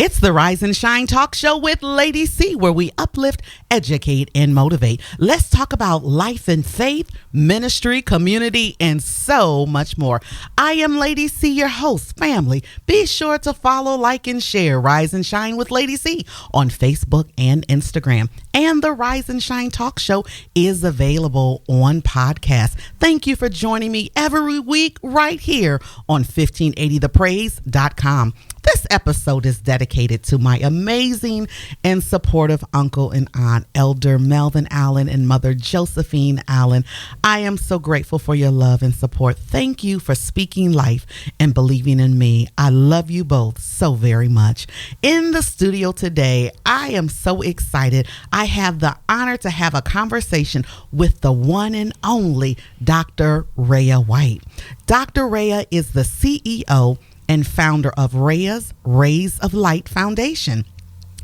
It's the Rise and Shine Talk Show with Lady C, where we uplift, educate, and motivate. Let's talk about life and faith, ministry, community, and so much more. I am Lady C, your host, family. Be sure to follow, like, and share Rise and Shine with Lady C on Facebook and Instagram. And the Rise and Shine Talk Show is available on podcast. Thank you for joining me every week right here on 1580thepraise.com. This episode is dedicated to my amazing and supportive uncle and aunt, Elder Melvin Allen and Mother Josephine Allen. I am so grateful for your love and support. Thank you for speaking life and believing in me. I love you both so very much. In the studio today, I am so excited. I have the honor to have a conversation with the one and only Dr. Raya White. Dr. Raya is the CEO and founder of Raya's Rays of Light Foundation.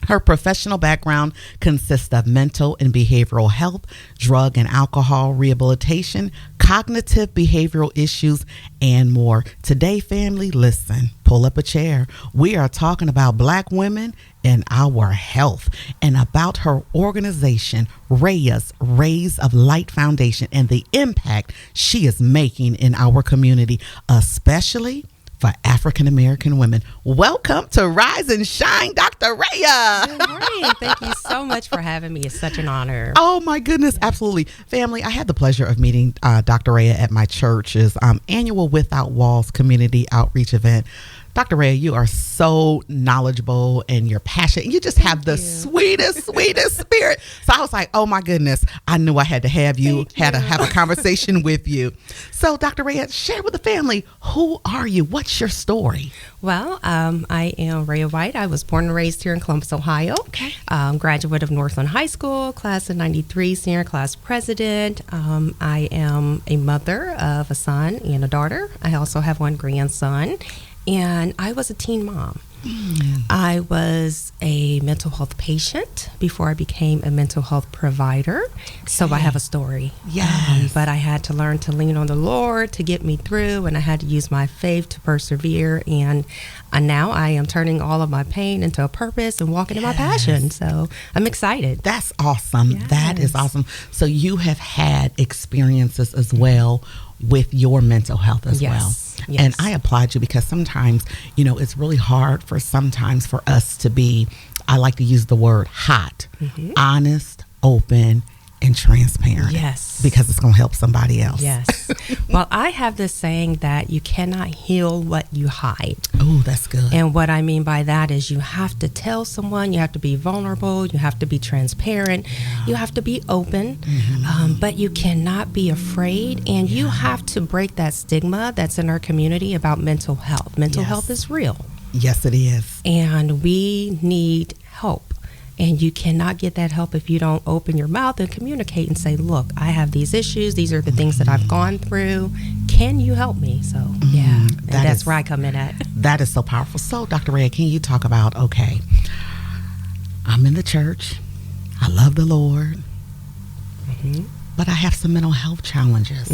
Her professional background consists of mental and behavioral health, drug and alcohol rehabilitation, cognitive behavioral issues, and more. Today, family, listen, pull up a chair. We are talking about Black women and our health, and about her organization, Raya's Rays of Light Foundation, and the impact she is making in our community, especially for African American women. Welcome to Rise and Shine, Dr. Raya. Good morning. Thank you so much for having me. It's such an honor. Oh my goodness, absolutely. Family, I had the pleasure of meeting Dr. Raya at my church's annual Without Walls community outreach event. Dr. Raya, you are so knowledgeable and you're passionate. You just have the sweetest spirit. So I was like, oh my goodness, I knew I had to have you, to have a conversation with you. So Dr. Raya, share with the family, who are you? What's your story? Well, I am Raya White. I was born and raised here in Columbus, Ohio. Okay. Graduate of Northland High School, class of 93, senior class president. I am a mother of a son and a daughter. I also have one grandson. And I was a teen mom. I was a mental health patient before I became a mental health provider. Okay. So I have a story. Yes. But I had to learn to lean on the Lord to get me through, and I had to use my faith to persevere. And now I am turning all of my pain into a purpose and walking in my passion. So I'm excited. That's awesome. Yes. That is awesome. So you have had experiences as well with your mental health as well. Yes. And I applaud you, because sometimes, it's really hard for us to be, I like to use the word hot, honest, open, and transparent. Yes. Because it's going to help somebody else. Yes. Well, I have this saying that you cannot heal what you hide. Oh, that's good. And what I mean by that is you have to tell someone, you have to be vulnerable, you have to be transparent, you have to be open, but you cannot be afraid, and you have to break that stigma that's in our community about mental health. Mental health is real. Yes, it is. And we need help. And you cannot get that help if you don't open your mouth and communicate and say, look, I have these issues. These are the things that I've gone through. Can you help me? So, and that's where I come in at. That is so powerful. So, Dr. Raya, can you talk about, okay, I'm in the church. I love the Lord. But I have some mental health challenges.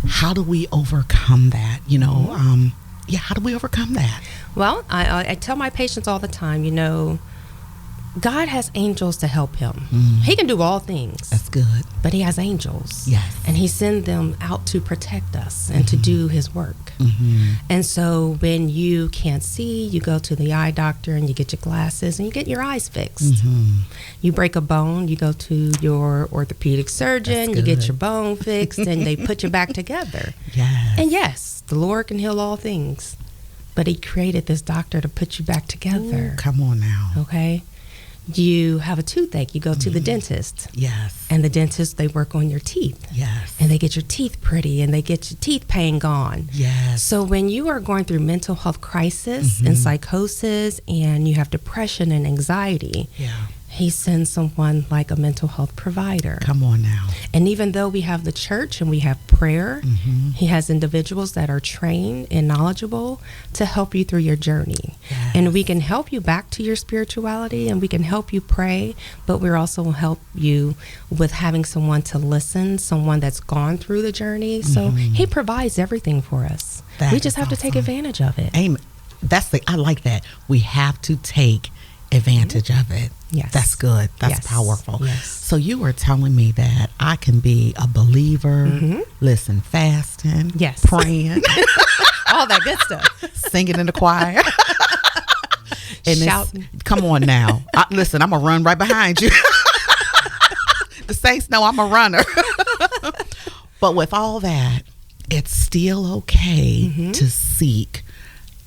How do we overcome that? How do we overcome that? Well, I tell my patients all the time, God has angels to help him. He can do all things. That's good. But he has angels. Yes. And he sends them out to protect us and to do his work. And so when you can't see, you go to the eye doctor and you get your glasses and you get your eyes fixed. You break a bone, you go to your orthopedic surgeon, you get your bone fixed, and they put you back together. Yes. And yes, the Lord can heal all things. But he created this doctor to put you back together. Ooh, come on now. Okay? You have a toothache, you go to the dentist. Yes. And the dentist, they work on your teeth. Yes. And they get your teeth pretty, and they get your teeth pain gone. Yes. So when you are going through mental health crisis and psychosis, and you have depression and anxiety, he sends someone like a mental health provider. Come on now. And even though we have the church and we have prayer, he has individuals that are trained and knowledgeable to help you through your journey. Yes. And we can help you back to your spirituality, and we can help you pray, but we also help you with having someone to listen, someone that's gone through the journey. So he provides everything for us. We just have to take advantage of it. Amen. I like that. We have to take advantage of it. Yes. That's good. That's Yes. powerful. Yes. So you were telling me that I can be a believer, listen, fasting, Yes. praying, All that good stuff. singing in the choir. And Shouting. come on now. Listen, I'm going to run right behind you. The saints know I'm a runner. But with all that, it's still okay to seek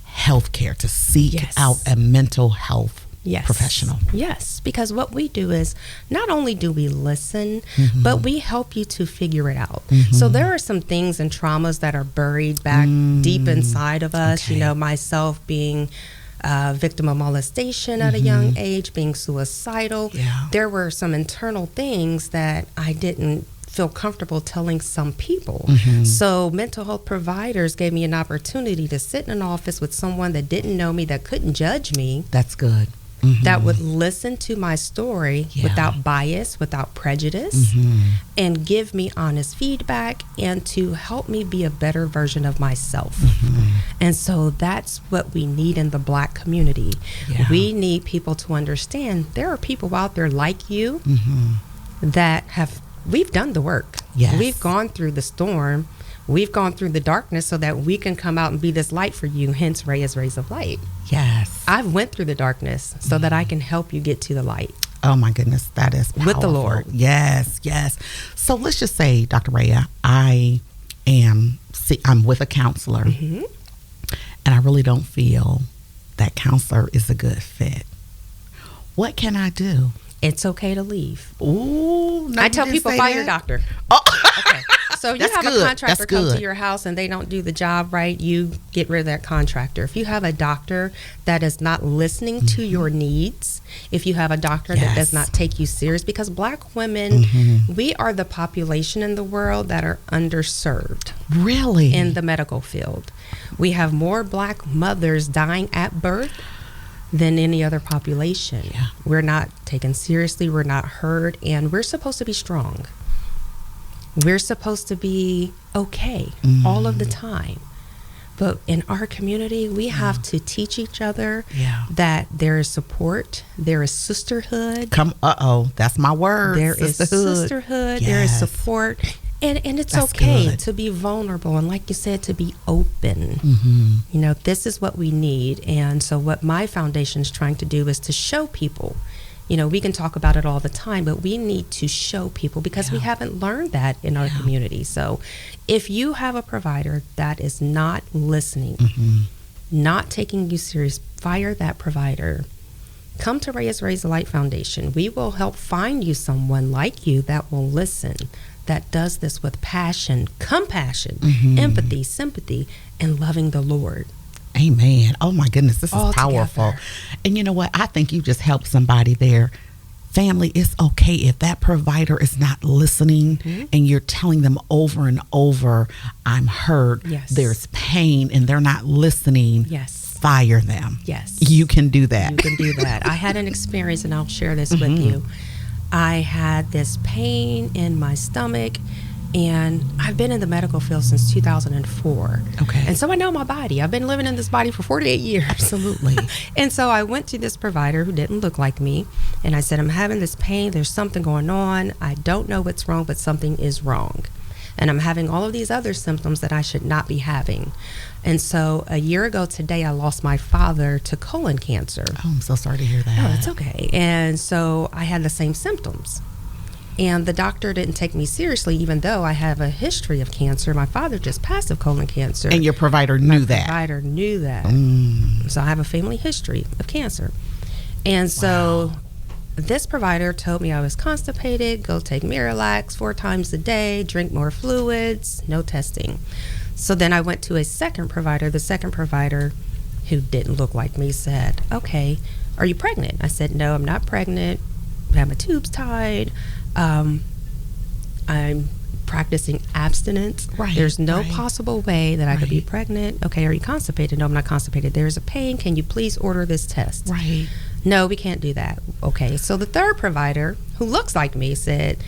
health care, to seek Yes. out a mental health Yes. professional. Yes, because what we do is not only do we listen, but we help you to figure it out. So there are some things and traumas that are buried back deep inside of us. Okay. You know, myself being a victim of molestation at a young age, being suicidal. Yeah. There were some internal things that I didn't feel comfortable telling some people. So mental health providers gave me an opportunity to sit in an office with someone that didn't know me, that couldn't judge me, That's good. that would listen to my story Yeah. without bias, without prejudice, and give me honest feedback and to help me be a better version of myself. And so that's what we need in the Black community. Yeah. We need people to understand there are people out there like you that we've done the work. Yes. We've gone through the storm. We've gone through the darkness so that we can come out and be this light for you, hence Raya's Rays of Light. Yes. I've went through the darkness so that I can help you get to the light. Oh my goodness, that is powerful. With the Lord. Yes, yes. So let's just say, Dr. Raya, I'm with a counselor, and I really don't feel that counselor is a good fit. What can I do? It's okay to leave. Ooh, no, I tell you didn't people, say fire that. your doctor. Oh. Okay. So you That's have good. a contractor That's come good. to your house and they don't do the job right, you get rid of that contractor. If you have a doctor that is not listening to your needs, if you have a doctor that does Yes. not take you serious, because Black women, we are the population in the world that are underserved Really? in the medical field. We have more Black mothers dying at birth than any other population. Yeah. We're not taken seriously, we're not heard, and we're supposed to be strong. We're supposed to be okay all of the time. But in our community, we have to teach each other that there is support, there is sisterhood. That's my word. There is sisterhood, there is Yes. support. And it's That's okay good. to be vulnerable and, like you said, to be open. You know, this is what we need. And so what my foundation is trying to do is to show people, you know, we can talk about it all the time, but we need to show people because we haven't learned that in our community. So if you have a provider that is not listening, not taking you serious, fire that provider. Come to Raya's Raise the Light Foundation. We will help find you someone like you that will listen, that does this with passion, compassion, empathy, sympathy, and loving the Lord. Amen. Oh my goodness, this is All powerful. together. And you know what? I think you just helped somebody there. Family, it's okay if that provider is not listening and you're telling them over and over, I'm hurt, Yes. there's pain, and they're not listening. Yes. Fire them. Yes. You can do that. You can do that. I had an experience, and I'll share this with you. I had this pain in my stomach, and I've been in the medical field since 2004. Okay. And so I know my body. I've been living in this body for 48 years. Absolutely. And so I went to this provider who didn't look like me, and I said, I'm having this pain. There's something going on. I don't know what's wrong, but something is wrong. And I'm having all of these other symptoms that I should not be having. And so a year ago today, I lost my father to colon cancer. Oh, I'm so sorry to hear that. Oh, it's okay. And so I had the same symptoms. And the doctor didn't take me seriously, even though I have a history of cancer. My father just passed of colon cancer. And your provider knew that. Provider knew that. So I have a family history of cancer. And so this provider told me I was constipated, go take Miralax 4 times a day, drink more fluids, no testing. So then I went to a second provider. The second provider, who didn't look like me, said, okay, are you pregnant? I said, no, I'm not pregnant. I have my tubes tied. I'm practicing abstinence. Right, There's no right. possible way that I could be Right. pregnant. Okay, are you constipated? No, I'm not constipated. There's a pain. Can you please order this test? Right. No, we can't do that. Okay, so the third provider, who looks like me, said,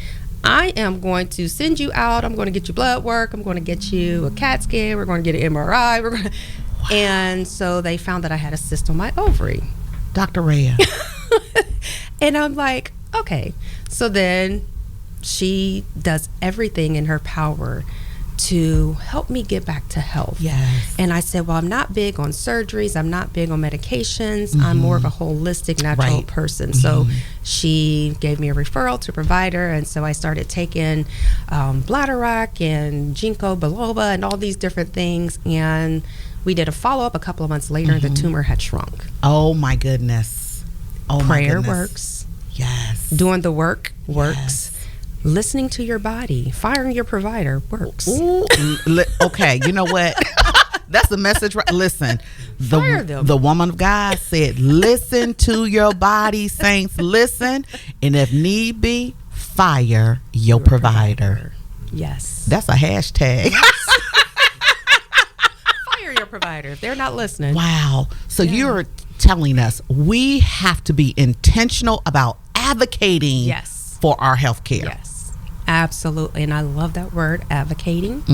I am going to send you out. I'm going to get you blood work. I'm going to get you a CAT scan. We're going to get an MRI. And so they found that I had a cyst on my ovary. Dr. Raya. And I'm like, okay. So then she does everything in her power to help me get back to health. Yes. And I said, well, I'm not big on surgeries. I'm not big on medications. I'm more of a holistic, natural person. So she gave me a referral to a provider. And so I started taking Bladderwrack and Ginkgo biloba and all these different things. And we did a follow-up a couple of months later, and the tumor had shrunk. Oh, my goodness. Oh, Prayer my goodness. works. Yes. Doing the work works. Yes. Listening to your body, firing your provider works. Ooh, okay, you know what? That's the message. Listen, Fire them. the woman of God said, listen to your body, saints. Listen. And if need be, fire your provider. Yes. That's a hashtag. Fire your provider if they're not listening. Wow. So you're telling us we have to be intentional about advocating for our health care. Yes. Absolutely. And I love that word, advocating,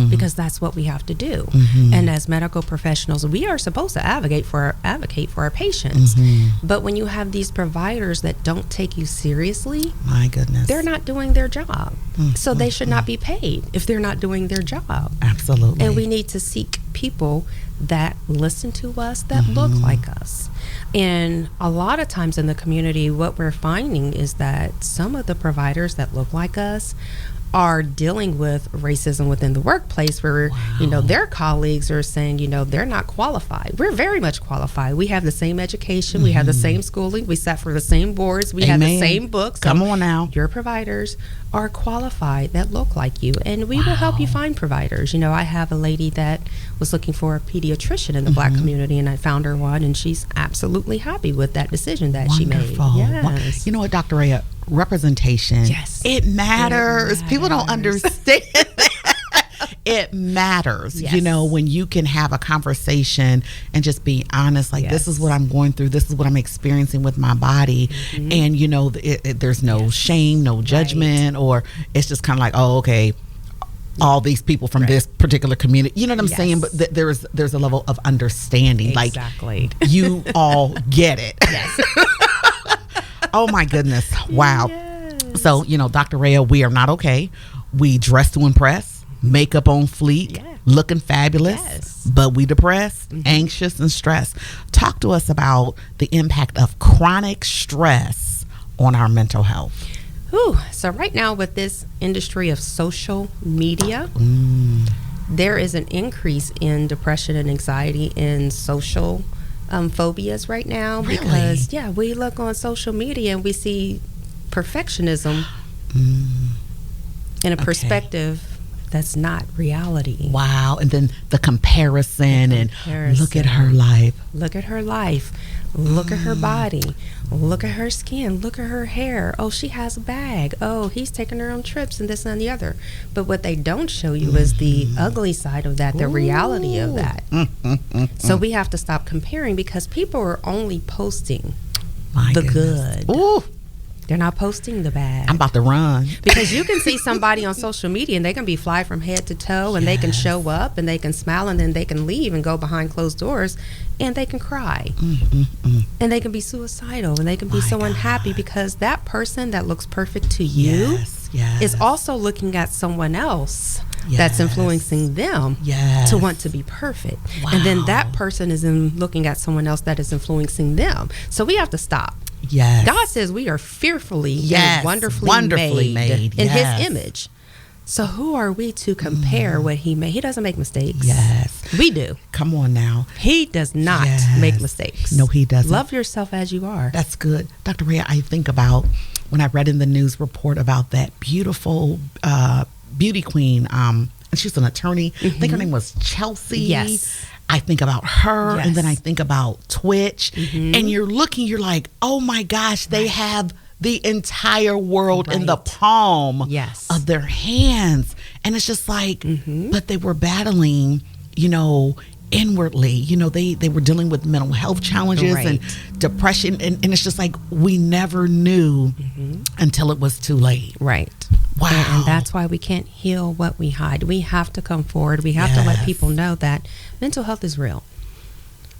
because that's what we have to do. And as medical professionals, we are supposed to advocate for our patients. But when you have these providers that don't take you seriously, my goodness, they're not doing their job. So they should not be paid if they're not doing their job. Absolutely. And we need to seek people that listen to us, that look like us. And a lot of times in the community, what we're finding is that some of the providers that look like us are dealing with racism within the workplace where, you know, their colleagues are saying, you know, they're not qualified. We're very much qualified. We have the same education. We have the same schooling. We sat for the same boards. We have the same books. Come on now. Your providers are qualified that look like you, and we will help you find providers. You know, I have a lady that was looking for a pediatrician in the Black community, and I found her one, and she's absolutely happy with that decision that she made. Yes. You know what, Dr. Raya? Representation. Yes. It matters. People don't understand that. It matters, you know, when you can have a conversation and just be honest, like, this is what I'm going through. This is what I'm experiencing with my body. And, you know, there's no shame, no judgment, or it's just kind of like, oh, okay, all these people from this particular community, you know what I'm saying? But there's a level of understanding. Exactly. Like, you all get it. Yes. Oh my goodness. Wow. Yes. So, you know, Dr. Raya, we are not okay. We dress to impress, makeup on fleek, looking fabulous, but we depressed, anxious, and stressed. Talk to us about the impact of chronic stress on our mental health. So right now with this industry of social media, there is an increase in depression and anxiety and social phobias right now. Really? Because we look on social media and we see perfectionism in a perspective that's not reality. Wow. And then the comparison and look at her life. Look at her life. Look at her body. Look at her skin. Look at her hair. Oh, she has a bag. Oh, he's taking her on trips and this and the other. But what they don't show you is the ugly side of that, the reality of that. So we have to stop comparing because people are only posting the good. Ooh. They're not posting the bad. I'm about to run. Because you can see somebody on social media and they can be fly from head to toe and they can show up and they can smile and then they can leave and go behind closed doors and they can cry. And they can be suicidal and they can be so unhappy because that person that looks perfect to you is also looking at someone else that's influencing them to want to be perfect. And then that person is looking at someone else that is influencing them. So we have to stop. God says we are fearfully and wonderfully made in His image. So who are we to compare what He made? He doesn't make mistakes. We do. Come on now. He does not make mistakes. No, He doesn't. Love yourself as you are. That's good. Dr. Raya, I think about when I read in the news report about that beautiful beauty queen. And she's an attorney. I think her name was Chelsea. I think about her and then I think about Twitch and you're like, oh my gosh, they have the entire world in the palm of their hands. And it's just like, but they were battling, you know, inwardly, you know, they were dealing with mental health challenges and depression. And it's just like, we never knew until it was too late. Wow. And that's why we can't heal what we hide. We have to come forward. We have to let people know that mental health is real.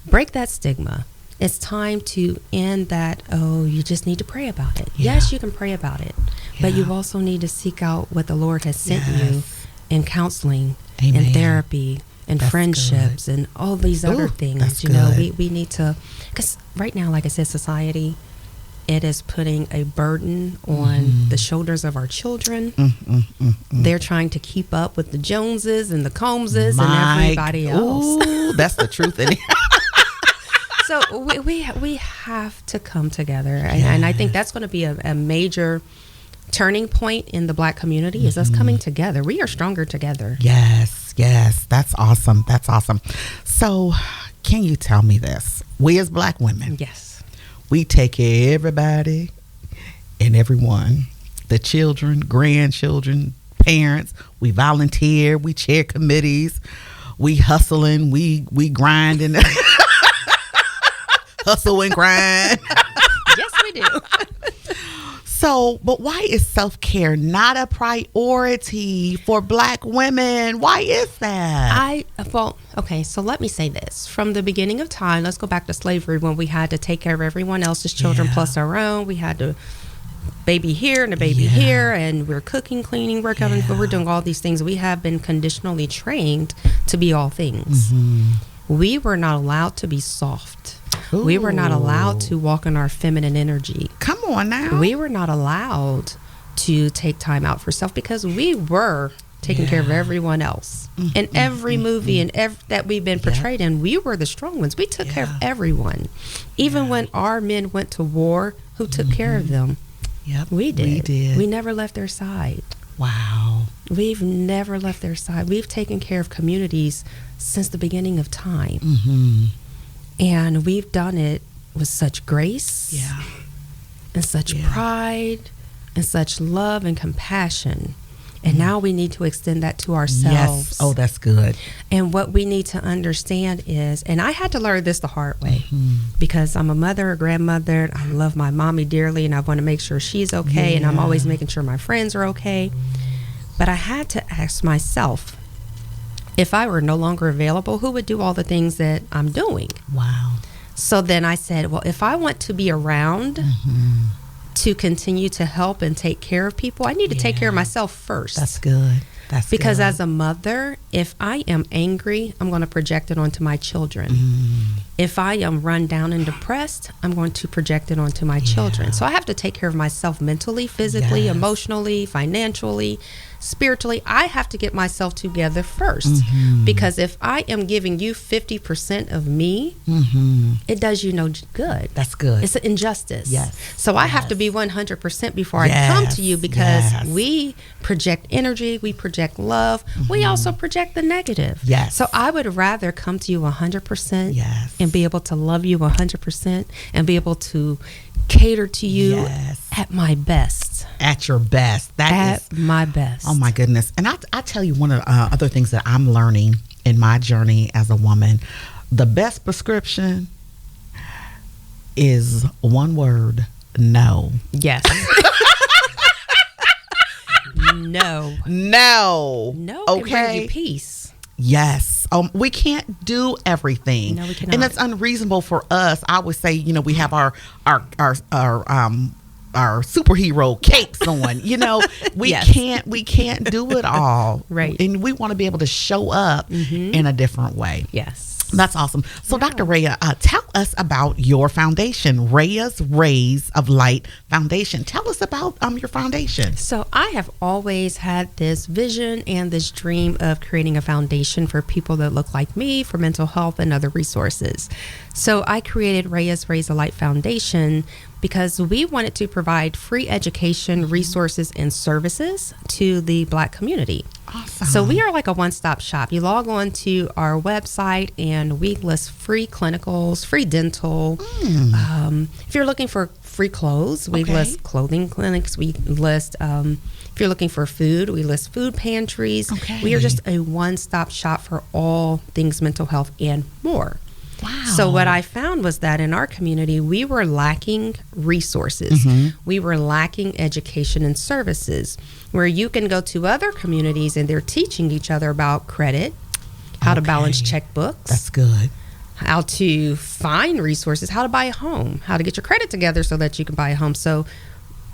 break that stigma. It's time to end that, oh, you just need to pray about it. Yeah. Yes, you can pray about it, but you also need to seek out what the Lord has sent you in counseling, Amen. in therapy, and That's friendships, good. and all these other things. That's You know, good. we need to, because right now, like I said, society, it is putting a burden on the shoulders of our children. They're trying to keep up with the Joneses and the Combses and everybody else. Ooh, that's the truth. So we have to come together, and I think that's going to be a major turning point in the Black community, is us coming together. We are stronger together. Yes, that's awesome. That's awesome. So can you tell me this? We as Black women, Yes. we take care of everybody and everyone, the children, grandchildren, parents. We volunteer, we chair committees, we hustling, we grinding. Hustle and grind. Yes, we do. So, but why is self-care not a priority for Black women? Why is that? Okay, so let me say this. From the beginning of time, let's go back to slavery, when we had to take care of everyone else's children plus our own. We had to baby here and a baby here, and we're cooking, cleaning, working, we're doing all these things. We have been conditionally trained to be all things. We were not allowed to be soft. Ooh. We were not allowed to walk in our feminine energy. Come on now. We were not allowed to take time out for self, because we were taking care of everyone else. In every movie and that we've been portrayed in, we were the strong ones. We took care of everyone. Even when our men went to war, who took care of them? We did. We never left their side. Wow. We've never left their side. We've taken care of communities since the beginning of time. And we've done it with such grace and such pride and such love and compassion. And now we need to extend that to ourselves. Yes. Oh, that's good. And what we need to understand is, and I had to learn this the hard way, because I'm a mother, a grandmother. I love my mommy dearly, and I want to make sure she's okay. And I'm always making sure my friends are okay. But I had to ask myself, if I were no longer available, who would do all the things that I'm doing? Wow. So then I said, well, if I want to be around to continue to help and take care of people, I need to take care of myself first. That's good. Because as a mother, if I am angry, I'm going to project it onto my children. If I am run down and depressed, I'm going to project it onto my children. So I have to take care of myself mentally, physically, emotionally, financially, spiritually. I have to get myself together first. Because if I am giving you 50% of me, it does you no good. That's good. It's an injustice. Yes. So I have to be 100% before I come to you, because we project energy, we project love, we also project the negative. Yes. So I would rather come to you 100% Yes. and be able to love you 100% and be able to cater to you at my best. At your best. That is my best. Oh my goodness. And I tell you, one of the other things that I'm learning in my journey as a woman, the best prescription is one word: no. Yes. No. Okay. Can bring you peace. Yes. We can't do everything. No, we cannot. And it's unreasonable for us. I would say, we have our superhero capes on. We can't do it all. Right. And we want to be able to show up in a different way. Yes. That's awesome. So, Dr. Raya, tell us about your foundation, Raya's Rays of Light Foundation. Tell us about your foundation. So I have always had this vision and this dream of creating a foundation for people that look like me, for mental health and other resources. So I created Raya's Rays of Light Foundation because we wanted to provide free education, resources, and services to the Black community. Awesome. So we are like a one-stop shop. You log on to our website and we list free clinicals, free dental. If you're looking for free clothes, we list clothing clinics. We list, if you're looking for food, we list food pantries. We are just a one-stop shop for all things mental health and more. Wow. So what I found was that in our community, we were lacking resources. We were lacking education and services, where you can go to other communities and they're teaching each other about credit, how to balance checkbooks. That's good. how to find resources, how to buy a home, how to get your credit together so that you can buy a home. So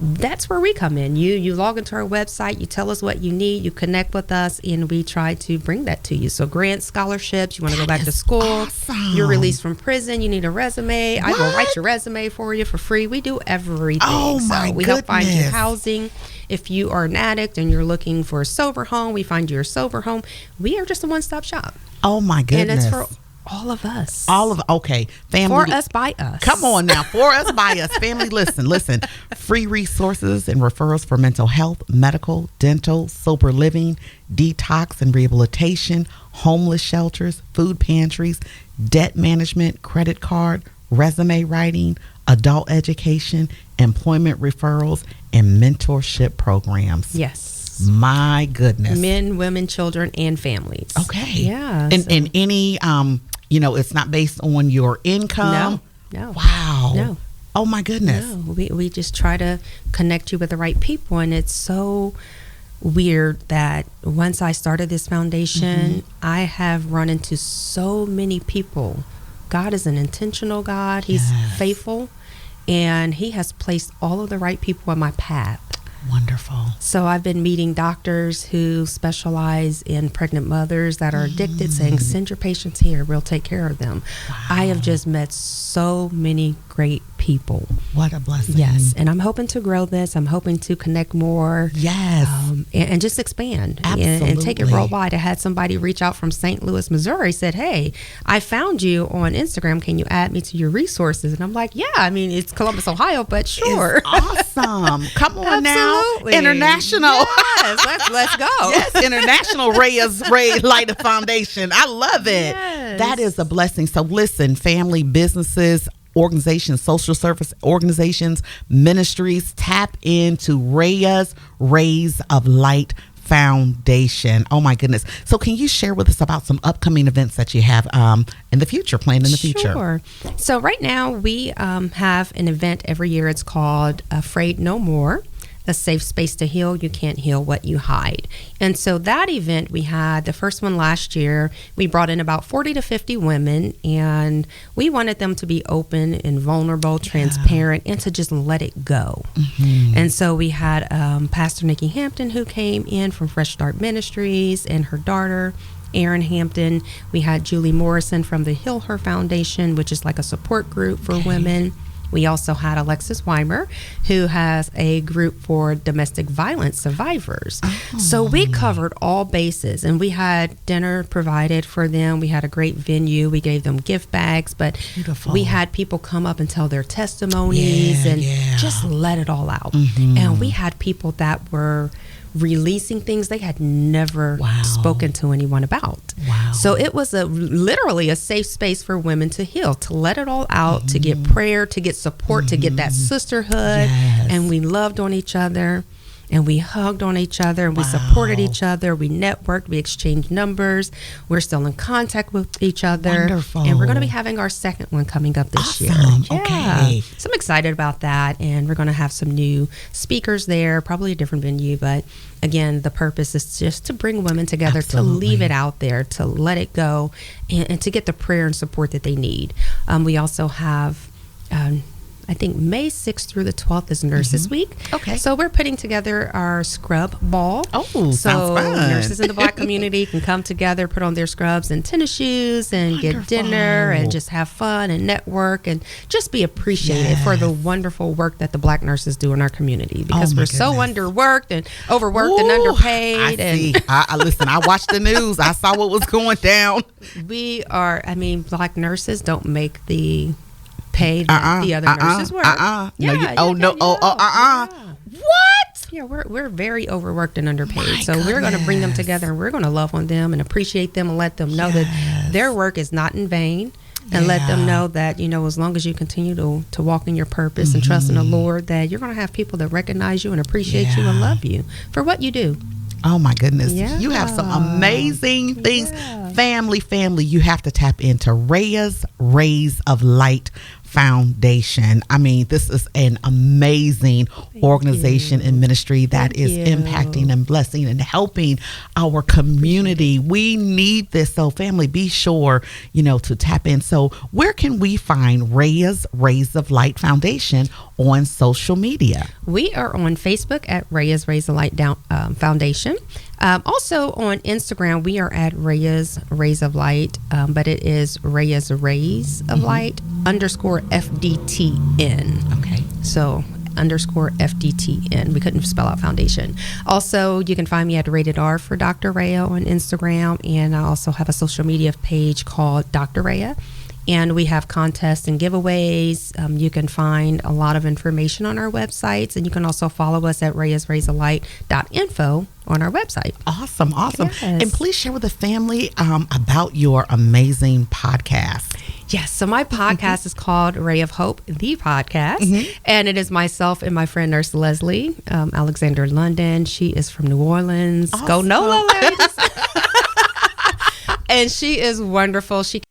that's where we come in. You log into our website, you tell us what you need, you connect with us, and we try to bring that to you. So grants, scholarships, you want to go back to school, awesome. You're released from prison, you need a resume. What? I will write your resume for you for free. We do everything. Oh my we help find you goodness. housing. If you are an addict and you're looking for a sober home, we find you a sober home. We are just a one-stop shop. Oh my goodness. And it's for all of us. Okay, family. For us, by us. Come on now, for us, by us. Family, listen. Free resources and referrals for mental health, medical, dental, sober living, detox and rehabilitation, homeless shelters, food pantries, debt management, credit card, resume writing, adult education, employment referrals, and mentorship programs. Yes. My goodness. Men, women, children, and families. Okay. Yeah. And any, it's not based on your income. No. Wow. No. Oh my goodness. No. We just try to connect you with the right people. And it's so weird that once I started this foundation, I have run into so many people. God is an intentional God. He's faithful. And he has placed all of the right people on my path. Wonderful. So I've been meeting doctors who specialize in pregnant mothers that are addicted, saying, send your patients here, we'll take care of them. Wow. I have just met so many great people. What a blessing. Yes. And I'm hoping to grow this. I'm hoping to connect more. Yes. And just expand. Absolutely. And take it worldwide. I had somebody reach out from St. Louis, Missouri, said, hey, I found you on Instagram. Can you add me to your resources? And I'm like, yeah, I mean, it's Columbus, Ohio, but sure. It's awesome. Come on now. Absolutely. International. Yes, let's go. Yes, International Ray Lighter Foundation. I love it. Yes. That is a blessing. So listen, family, businesses, organizations, social service organizations, ministries, tap into Raya's Rays of Light Foundation. Oh my goodness. So can you share with us about some upcoming events that you have in the future, planned in the future? Sure. So right now we have an event every year. It's called Afraid No More. A safe space to heal. You can't heal what you hide. And so that event, we had the first one last year. We brought in about 40 to 50 women, and we wanted them to be open and vulnerable, transparent, and to just let it go. And so we had Pastor Nikki Hampton, who came in from Fresh Start Ministries, and her daughter Erin Hampton. We had Julie Morrison from the Heal Her Foundation, which is like a support group for women. We also had Alexis Weimer, who has a group for domestic violence survivors. So we covered all bases, and we had dinner provided for them. We had a great venue. We gave them gift bags, but we had people come up and tell their testimonies and just let it all out. And we had people that were releasing things they had never spoken to anyone about. So it was literally a safe space for women to heal, to let it all out, to get prayer, to get support, to get that sisterhood. And we loved on each other, and we hugged on each other, and we supported each other. We networked, we exchanged numbers. We're still in contact with each other. Wonderful. And we're going to be having our second one coming up this year. Okay. So I'm excited about that, and we're going to have some new speakers there, probably a different venue, but again, the purpose is just to bring women together, to leave it out there, to let it go, and to get the prayer and support that they need. We also have I think May 6th through the 12th is Nurses Week. Okay. So we're putting together our scrub ball. Oh, so sounds fun. Nurses in the Black community can come together, put on their scrubs and tennis shoes, and get dinner and just have fun and network and just be appreciated for the wonderful work that the Black nurses do in our community, because we're so underworked and overworked and underpaid. Listen, I watched the news. I saw what was going down. We are, Black nurses don't make the pay that the other nurses work. What? Yeah, we're very overworked and underpaid. So we're going to bring them together, and we're going to love on them and appreciate them and let them know that their work is not in vain, and let them know that, as long as you continue to walk in your purpose and trust in the Lord, that you're going to have people that recognize you and appreciate you and love you for what you do. Oh my goodness. You have some amazing things. family, you have to tap into Raya's Rays of Light Foundation. I mean, this is an amazing organization and ministry that is impacting and blessing and helping our community. We need this. So family, be sure, to tap in. So where can we find Raya's Rays of Light Foundation on social media? We are on Facebook at Raya's Rays of Light Foundation. Also on Instagram, we are at Raya's Rays of Light, but it is Raya's Rays of Light _FDTN. Okay. So _FDTN. We couldn't spell out foundation. Also, you can find me at Rated R for Dr. Raya on Instagram, and I also have a social media page called Dr. Raya. And we have contests and giveaways. You can find a lot of information on our websites, and you can also follow us at rayasraysoflight.info on our website. Awesome. Yes. And please share with the family about your amazing podcast. Yes, so my podcast is called Ray of Hope, the podcast, and it is myself and my friend Nurse Leslie Alexander London. She is from New Orleans. Awesome. Go NOLA, ladies. And she is wonderful. She